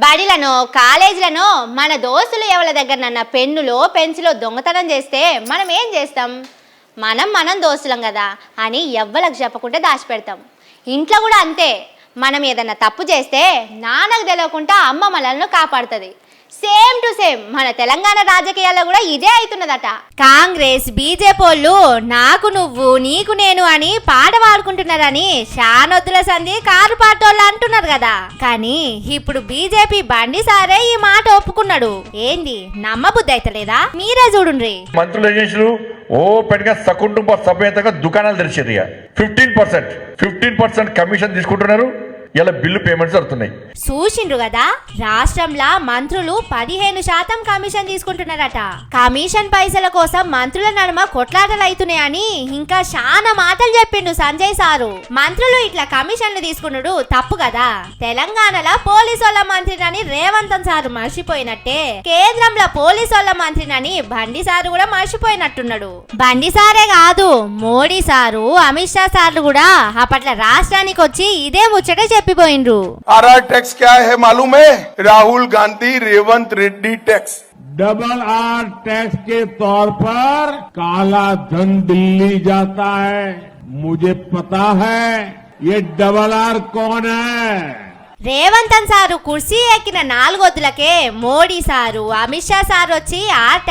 బడిలను కాలేజీలను మన దోస్తులు ఎవరి దగ్గరనన్న పెన్నులో పెన్సిలో దొంగతనం చేస్తే మనం ఏం చేస్తాం? మనం దోస్తులం కదా అని ఎవ్వలకు చెప్పకుండా దాచిపెడతాం. ఇంట్లో కూడా అంతే. మనం ఏదన్నా తప్పు చేస్తే నాన్నకు తెలియకుండా అమ్మ మనల్ని కాపాడుతుంది. సేమ్ టు సేమ్ మన తెలంగాణ రాజకీయాల్లో కూడా ఇదే అవుతున్నదట. కాంగ్రెస్ బీజేపీ వాళ్ళు నాకు నువ్వు నీకు నేను అని పాట పాడుకుంటున్నారని శానొద్దుల సంధి కారు పాటోళ్ళు అంటున్నారు కదా. కానీ ఇప్పుడు బీజేపీ బండి సారే ఈ మాట ఒప్పుకున్నాడు. ఏంది నమ్మబుద్ధి అయితలేదా? మీరే చూడుండ్రి. మంత్రులు ఏం చేసారు? ఓ పెద్దగా సకుటుంబ సమేతంగా దుకాణాలు తెరిచారు. 15% కమిషన్ తీసుకుంటున్నారు. ఇలా బిల్లు పేమెంట్స్ జరుగుతున్నాయి. చూసిండ్రు కదా, రాష్ట్రంలో మంత్రులు 15% కమిషన్ తీసుకుంటున్నారట. కమిషన్ పైసల కోసం మంత్రుల నడుమ కొట్లాటలు అవుతున్నాయని ఇంకా చాలా మాటలు చెప్పిండు సంజయ్ సారు. మంత్రులు ఇట్లా కమిషన్లు తీసుకున్నాడు తప్పు కదా. తెలంగాణలో పోలీసుల మంత్రినని రేవంత్ సారు మర్చిపోయినట్టే కేంద్రంలో పోలీసుల మంత్రినని బండి సారు కూడా మర్చిపోయినట్టున్నాడు. బండి సారే కాదు, మోడీ సారు అమిత్ షా సార్లు కూడా అప్పట్ల రాష్ట్రానికి వచ్చి ఇదే ముచ్చట చెప్పిపోయిండ్రు. आरआर टैक्स क्या है मालूम है? Rahul Gandhi Revanth Reddy tax. Double R tax के तौर पर काला धन दिल्ली जाता है। मुझे पता है ये डबल आर कौन है। రేవంత్ సారు కుర్సీ ఎక్కిన 4 వద్దులకే మోడీ సారు అమిత్ షా సారు వచ్చి ఆర్ఆర్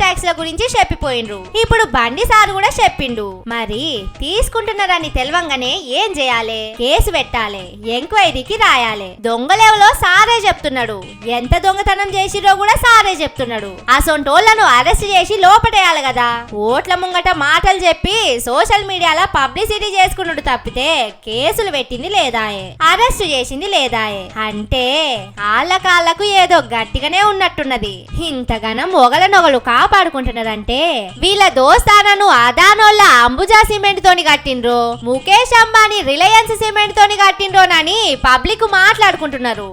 ట్యాక్స్ ల గురించి చెప్పిపోయిండ్రు. ఇప్పుడు బండి సారు కూడా చెప్పిండు. మరి తీసుకుంటున్నారని తెలవంగానే ఏం చేయాలి? కేసు పెట్టాలి, ఎంక్వైరీకి రాయాలి. దొంగలేవలో సారే చెప్తున్నాడు. ఎంత దొంగతనం చేసిరో కూడా సారే చెప్తున్నాడు. అసొంటోళ్లను అరెస్ట్ చేసి లోపటేయాలి కదా. ఓట్ల ముంగట మాటలు చెప్పి సోషల్ మీడియాలో పబ్లిసిటీ చేసుకున్నాడు తప్పితే కేసులు పెట్టింది లేదాయే, అరెస్ట్ చేసింది లేదాయే. అంటే ఆళ్ళకు ఏదో గట్టిగానే ఉన్నట్టున్నది. ఇంతగానం ఒకలనొకలు కాపాడుకుంటున్నారంటే వీళ్ళ దోస్తానను అదానోళ్ళ అంబుజా సిమెంట్ తోని కట్టిండ్రో, ముఖేష్ అంబానీ రిలయన్స్ సిమెంట్ తోని కట్టిండ్రోనని పబ్లిక్ మాట్లాడుకుంటున్నారు.